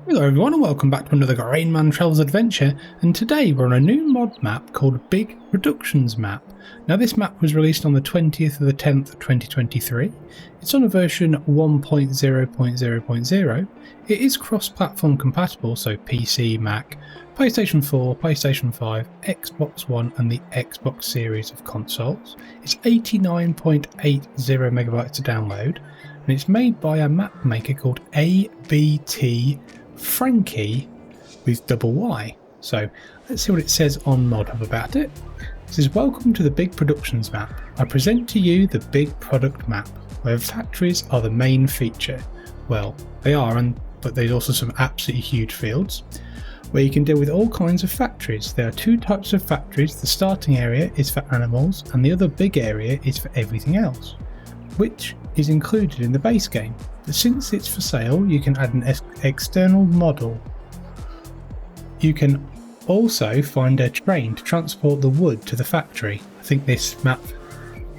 Hello everyone and welcome back to another Grainman Travels adventure, and today we're on a new mod map called Big Productions Map. Now this map was released on the 20th of the 10th of 2023. It's on a version 1.0.0.0. It is cross-platform compatible, so PC, Mac, PlayStation 4, PlayStation 5, Xbox One and the Xbox series of consoles. It's 89.80 megabytes to download, and it's made by a map maker called ABT-FrankyY with double Y. So let's see what it says on Mod Hub about it. It says, welcome to the Big Productions Map. I present to you the Big Product Map, where factories are the main feature. Well, they are, but there's also some absolutely huge fields where you can deal with all kinds of factories. There are two types of factories. The starting area is for animals and the other big area is for everything else, which is included in the base game. But since it's for sale, you can add an external model. You can also find a train to transport the wood to the factory. I think this map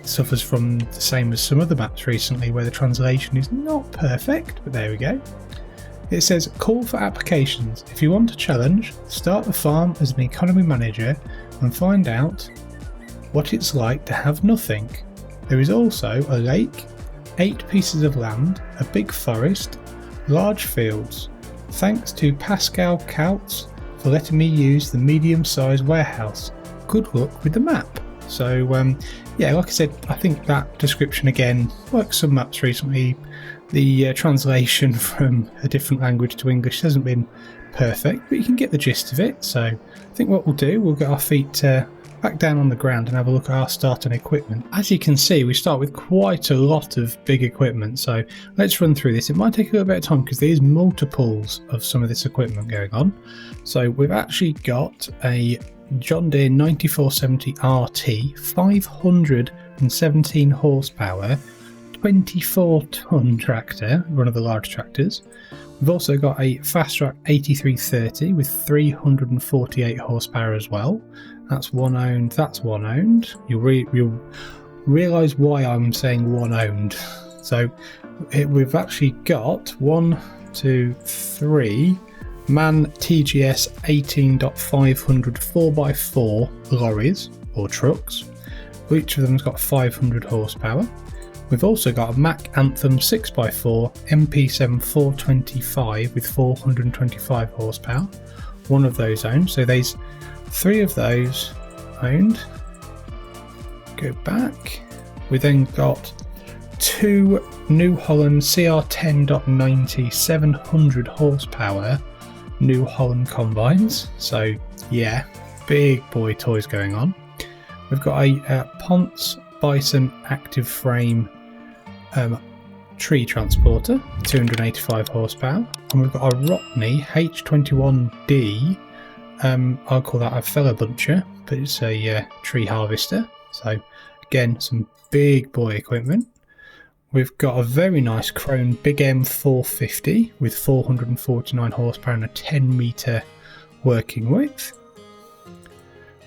suffers from the same as some other maps recently where the translation is not perfect, but there we go. It says, call for applications. If you want a challenge, start the farm as an economy manager and find out what it's like to have nothing. There is also a lake, 8 pieces of land, a big forest, large fields. Thanks to Pascal Kautz for letting me use the medium-sized warehouse. Good luck with the map. So yeah, like I said, I think that description again, like some maps recently, the translation from a different language to English hasn't been perfect, but you can get the gist of it. So I think what we'll do, we'll get our feet back down on the ground and have a look at our starting equipment. As you can see, we start with quite a lot of big equipment, so let's run through this. It might take a little bit of time because there's multiples of some of this equipment going on. So we've actually got a John Deere 9470 RT, 517 horsepower, 24-ton tractor, one of the large tractors. We've also got a Fast Track 8330 with 348 horsepower as well. That's one owned. That's one owned. You'll realise why I'm saying one owned. So we've actually got 1, 2, 3 MAN TGS 18.500 4x4 lorries or trucks. Each of them's got 500 horsepower. We've also got a Mack Anthem 6x4 MP7 425 with 425 horsepower. One of those owned. So there's 3 of those owned. Go back. We then got 2 New Holland CR 10.90 700 horsepower New Holland combines. So yeah, big boy toys going on. We've got a Ponce Bison active frame tree transporter, 285 horsepower, and we've got a Rotney H21D. I'll call that a fella buncher, but it's a tree harvester. So again, some big boy equipment. We've got a very nice Krone Big M 450 with 449 horsepower and a 10 metre working width.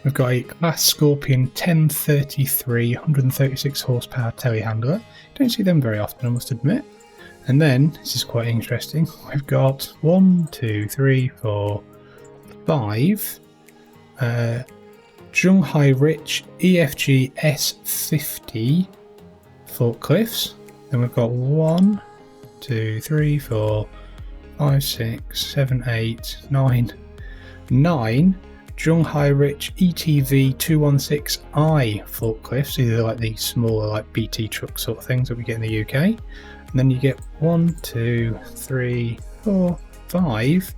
We've got a Class Scorpion 1033 136 horsepower telehandler. Don't see them very often, I must admit. And then, this is quite interesting, we've got 1, 2, 3, 4, 5 Zhonghai Rich EFG S50 forklifts. Then we've got 1, 2, 3, 4, 5, 6, 7, 8, 9 Zhonghai Rich ETV 216i forklifts. These are like the smaller like BT truck sort of things that we get in the UK. And then you get 1, 2, 3, 4, 5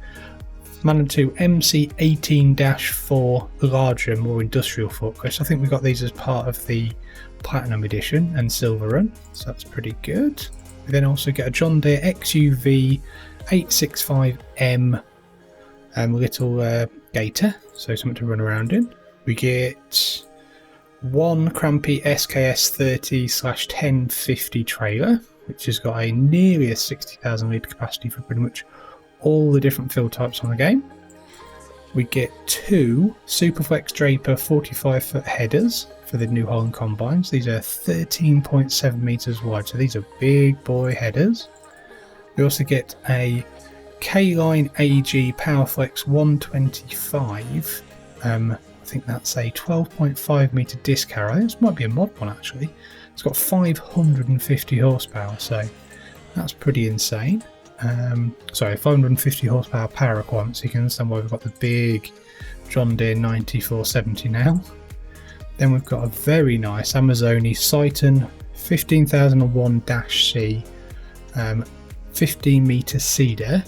Manitou MC18-4 larger, more industrial forklifts. I think we got these as part of the Platinum Edition and Silver Run, so that's pretty good. We then also get a John Deere XUV 865M little gator, so something to run around in. We get 1 Crampy SKS 30/1050 trailer, which has got a nearly a 60,000 litre capacity for pretty much all the different fill types on the game. We get 2 Superflex Draper 45-foot headers for the New Holland combines. These are 13.7 metres wide, so these are big boy headers. We also get a K-Line AG PowerFlex 125. I think that's a 12.5 meter disc arrow. This might be a mod one actually. It's got 550 horsepower, so that's pretty insane. Sorry, 550 horsepower power requirement, so you can understand why we've got the big John Deere 9470 now. Then we've got a very nice Amazoni Citon 15001-C 15 meter seeder,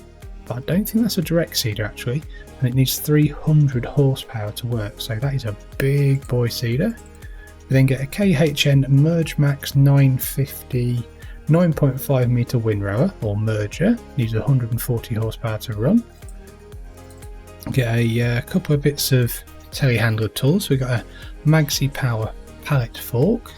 but I don't think that's a direct seeder actually, and it needs 300 horsepower to work, so that is a big boy seeder. We then get a KHN Merge Max 950 9.5 meter windrower or merger, needs 140 horsepower to run. Get a couple of bits of telehandler tools. So we've got a Magsi Power pallet fork,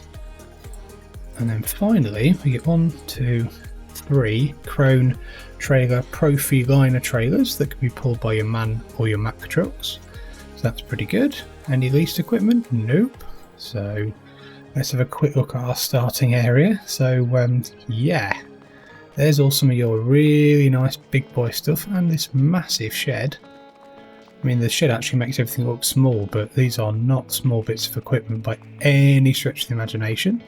and then finally we get 1, 2, 3 Krone trailer Profi liner trailers that can be pulled by your MAN or your Mack trucks, so that's pretty good. Any leased equipment? Nope. So let's have a quick look at our starting area. So yeah, there's all some of your really nice big boy stuff, and this massive shed. I mean, the shed actually makes everything look small, but these are not small bits of equipment by any stretch of the imagination.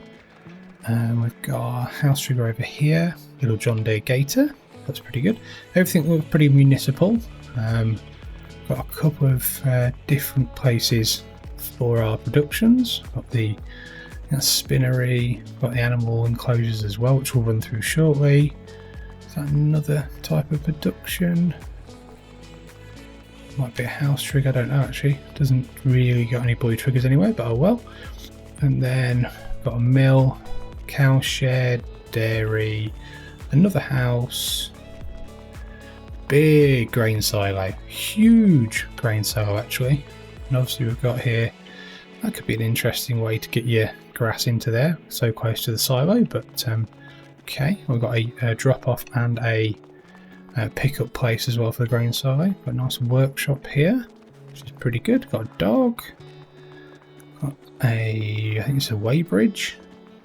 We've got our house trigger over here, little John Deere Gator, that's pretty good. Everything looks pretty municipal. Got a couple of different places for our productions. Got the spinnery, got the animal enclosures as well, which we'll run through shortly. Is that another type of production? Might be a house trigger, I don't know actually. Doesn't really got any boy triggers anyway, but oh well. And then got a mill, cow shed, dairy, another house, big grain silo, huge grain silo actually. And obviously we've got here, that could be an interesting way to get your grass into there, so close to the silo, but okay. We've got a drop off and a pick-up place as well for the grain silo. Got a nice workshop here, which is pretty good. Got a dog. Got a, I think it's a weighbridge.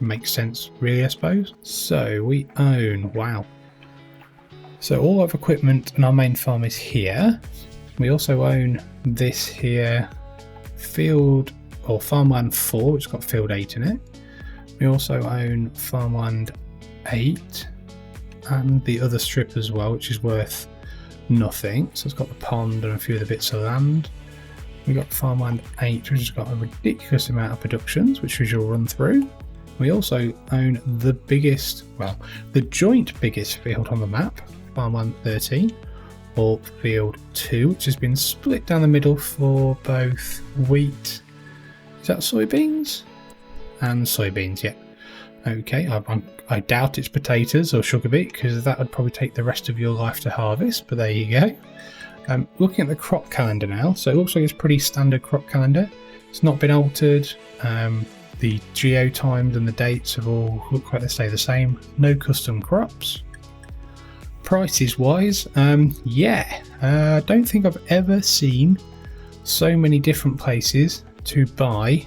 Makes sense really, I suppose. So we own, wow. So all of equipment and our main farm is here. We also own this here, field or farmland 4, which has got field 8 in it. We also own farmland 8. And the other strip as well, which is worth nothing. So it's got the pond and a few other bits of land. We've got farmland 8, which has got a ridiculous amount of productions, which we shall run through. We also own the biggest, well, the joint biggest field on the map, farmland 13, or field 2, which has been split down the middle for both wheat, is that soybeans? And soybeans, yeah. Okay, I doubt it's potatoes or sugar beet, because that would probably take the rest of your life to harvest, but there you go. Looking at the crop calendar now, so it looks like it's a pretty standard crop calendar. It's not been altered. The geo times and the dates have all look like they stay the same. No custom crops. Prices wise, yeah, I don't think I've ever seen so many different places to buy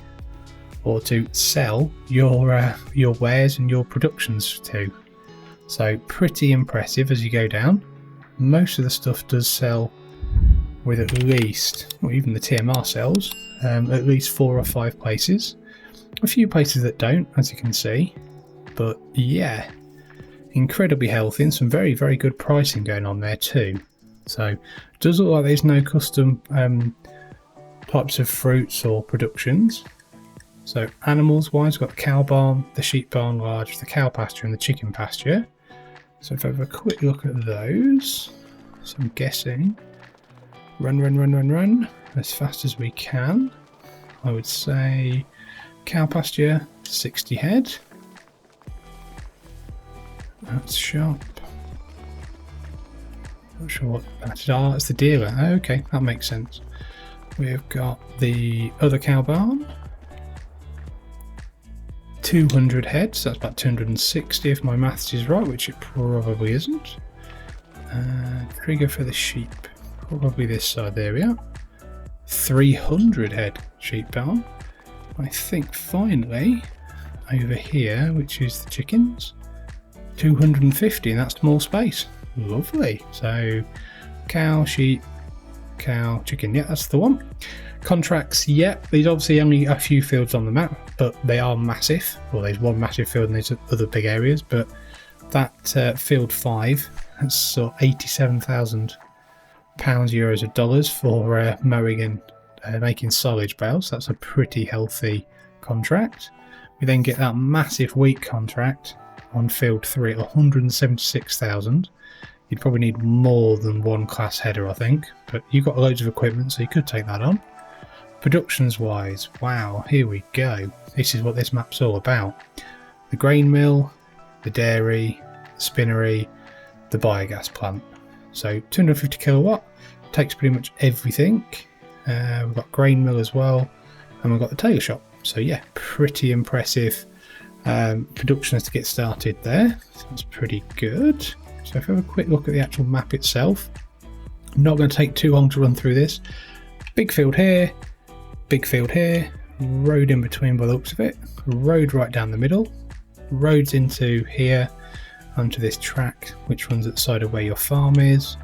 or to sell your wares and your productions to. So pretty impressive as you go down. Most of the stuff does sell with at least, or even the TMR sells, at least 4 or 5 places. A few places that don't, as you can see. But yeah, incredibly healthy and some very, very good pricing going on there too. So it does look like there's no custom types of fruits or productions. So animals wise, we've got the cow barn, the sheep barn large, the cow pasture and the chicken pasture. So if I have a quick look at those, so I'm guessing run as fast as we can. I would say cow pasture 60 head. That's sharp. Not sure what that is. Oh, it's the dealer. Okay, that makes sense. We've got the other cow barn. 200 heads, so that's about 260 if my maths is right, which it probably isn't. Trigger for the sheep, probably this side, there we are. 300 head sheep barn. I think finally over here, which is the chickens, 250, and that's more space. Lovely. So Cow, sheep, cow, chicken. Yeah, that's the one. Contracts, yeah, there's obviously only a few fields on the map, but they are massive. Well, there's one massive field and there's other big areas, but that field 5, that's sort of £87,000, euros, or dollars for mowing and making silage bales. That's a pretty healthy contract. We then get that massive wheat contract on field 3 at 176,000. You'd probably need more than one class header, I think, but you've got loads of equipment, so you could take that on. Productions wise, wow, here we go. This is what this map's all about. The grain mill, the dairy, the spinnery, the biogas plant. So 250 kilowatt, takes pretty much everything. We've got grain mill as well, and we've got the tailor shop. So yeah, pretty impressive productions to get started there. That's pretty good. So if we have a quick look at the actual map itself, I'm not going to take too long to run through this. Big field here, road in between by the looks of it, road right down the middle, roads into here, onto this track which runs at the side of where your farm is,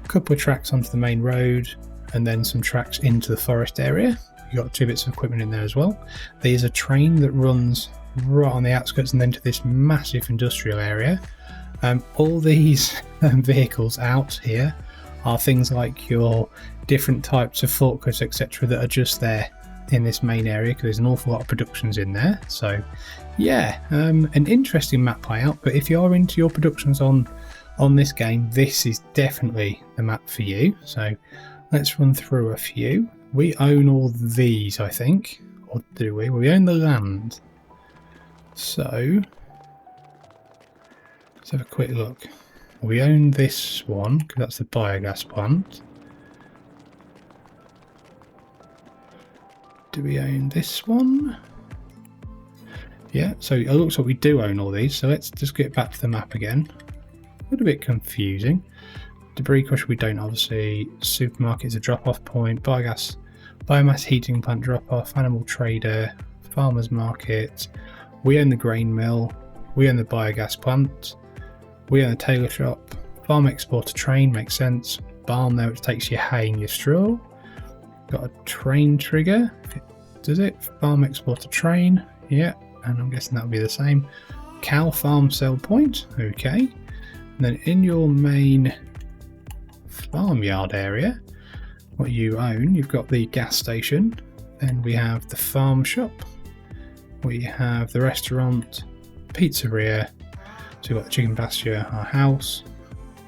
a couple of tracks onto the main road, and then some tracks into the forest area. You've got 2 bits of equipment in there as well. There's a train that runs right on the outskirts and then to this massive industrial area. All these vehicles out here are things like your different types of forklifts, etc., that are just there in this main area because there's an awful lot of productions in there. So yeah, an interesting map layout, but if you're into your productions on this game, this is definitely the map for you. So let's run through a few. We own all these, I think, or do we? We own the land. So let's have a quick look. We own this one because that's the biogas plant. Do we own this one? Yeah, so it looks like we do own all these. So let's just get back to the map again. A little bit confusing. Debris crusher we don't, obviously. Supermarket is a drop-off point. Biomass heating plant drop-off. Animal trader. Farmers market. We own the grain mill. We own the biogas plant. We own the tailor shop. Farm exporter train, makes sense. Barn there, which takes your hay and your straw. Got a train trigger. Does it? Farm exporter train. Yeah, and I'm guessing that'll be the same. Cow farm sell point. Okay. And then in your main farmyard area, what you own, you've got the gas station. Then we have the farm shop. We have the restaurant, pizzeria. So we've got the chicken pasture, our house,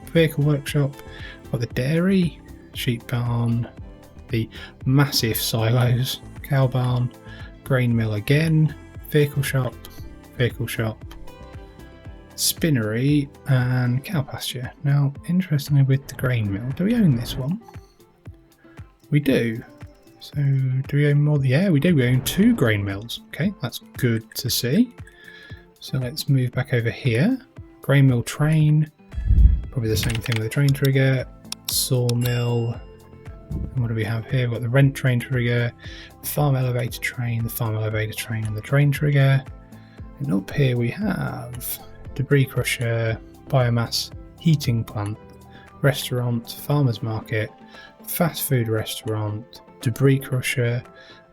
vehicle workshop, got the dairy, sheep barn, the massive silos, cow barn, grain mill again, vehicle shop, spinnery, and cow pasture. Now, interestingly, with the grain mill, do we own this one? We do. So, do we own more? Yeah, we do. We own 2 grain mills. Okay, that's good to see. So let's move back over here. Grain mill train, probably the same thing with the train trigger. Sawmill. And what do we have here? We've got the rent train trigger, farm elevator train, the farm elevator train, and the train trigger. And up here we have debris crusher, biomass heating plant, restaurant, farmers market, fast food restaurant, debris crusher,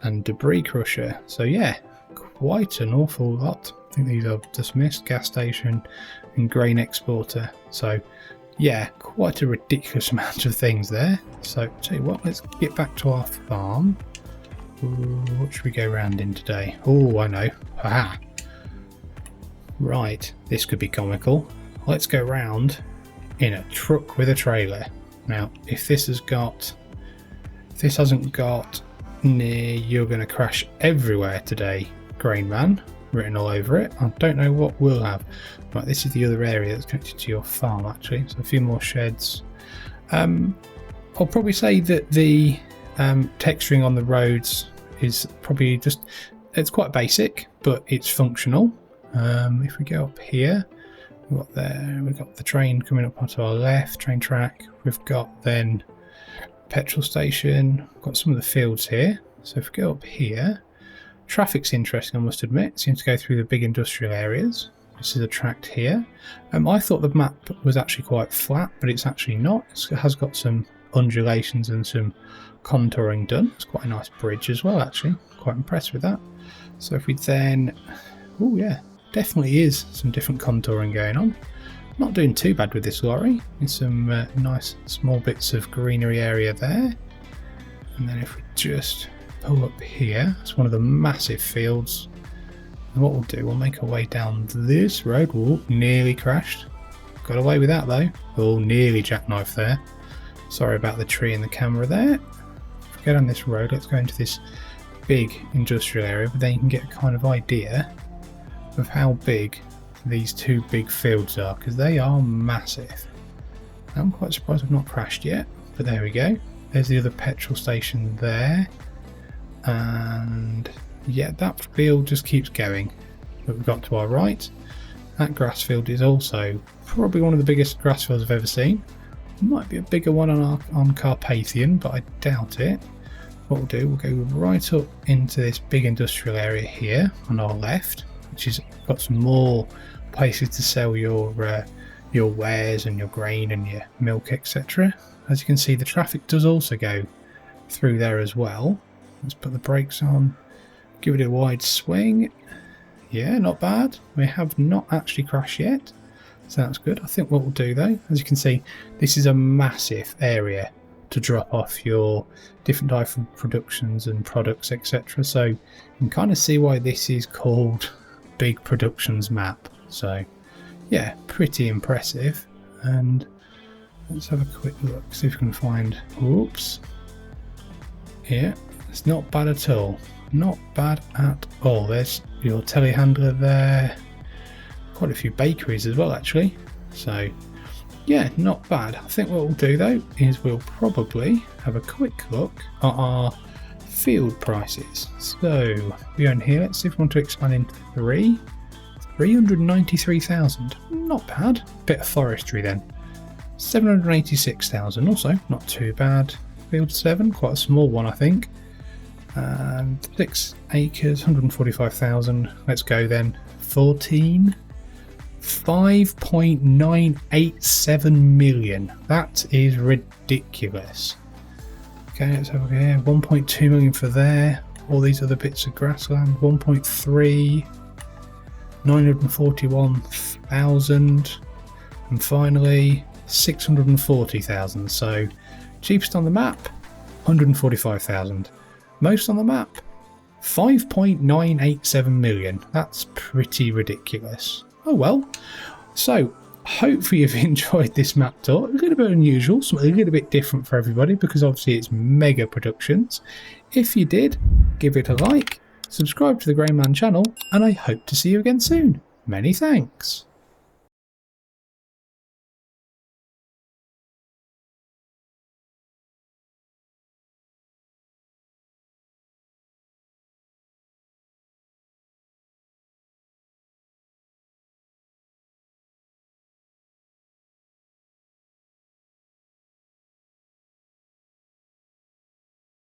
and debris crusher. So yeah, quite an awful lot. I think these are dismissed, gas station and grain exporter. So yeah, quite a ridiculous amount of things there. So tell you what, let's get back to our farm. Ooh, what should we go round in today? Oh, I know. Haha. Right, this could be comical. Let's go round in a truck with a trailer. Now, if this hasn't got near "you're going to crash everywhere today, Grainman" written all over it, I don't know what we'll have. Right, this is the other area that's connected to your farm actually, so a few more sheds. I'll probably say that the texturing on the roads is probably just, it's quite basic, but it's functional. If we go up here, we've got the train coming up onto our left, train track. We've got then petrol station, we've got some of the fields here. So if we go up here, traffic's interesting, I must admit. It seems to go through the big industrial areas. This is a tract here. I thought the map was actually quite flat, but it's actually not. It has got some undulations and some contouring done. It's quite a nice bridge as well, actually. Quite impressed with that. So if we then... oh yeah, definitely is some different contouring going on. Not doing too bad with this lorry. There's some nice small bits of greenery area there. And then if we just pull up here, it's one of the massive fields. And what we'll do, we'll make our way down this road. Oh, nearly crashed. Got away with that though. Oh, nearly jackknifed there. Sorry about the tree in the camera there. If we go down this road, let's go into this big industrial area, but then you can get a kind of idea of how big these two big fields are, because they are massive. I'm quite surprised I've not crashed yet, but there we go. There's the other petrol station there. And yeah, that field just keeps going. But we've got to our right. That grass field is also probably one of the biggest grass fields I've ever seen. Might be a bigger one on Carpathian, but I doubt it. What we'll do, we'll go right up into this big industrial area here on our left, which has got some more places to sell your wares and your grain and your milk, etc. As you can see, the traffic does also go through there as well. Let's put the brakes on, give it a wide swing. Yeah, not bad. We have not actually crashed yet, so that's good. I think what we'll do though, as you can see, this is a massive area to drop off your different types of productions and products, etc. So you can kind of see why this is called Big Productions Map. So yeah, pretty impressive. And let's have a quick look, see if we can find, oops, yeah, it's not bad at all. Not bad at all. There's your telehandler there. Quite a few bakeries as well, actually. So yeah, not bad. I think what we'll do though is we'll probably have a quick look at our field prices. So we own here, let's see if we want to expand into 393,000. Not bad. Bit of forestry then. 786,000, also not too bad. Field 7, quite a small one I think. And 6 acres, 145,000. Let's go then. 14. 5.987 million. That is ridiculous. Okay, let's have a look here. 1.2 million for there. All these other bits of grassland. 1.3. 941,000. And finally 640,000. So cheapest on the map, 145,000. Most on the map, 5.987 million. That's pretty ridiculous. Oh well. So hopefully you've enjoyed this map tour. A little bit unusual, something a little bit different for everybody, because obviously it's mega productions. If you did, give it a like, subscribe to the Grainman channel, and I hope to see you again soon. Many thanks.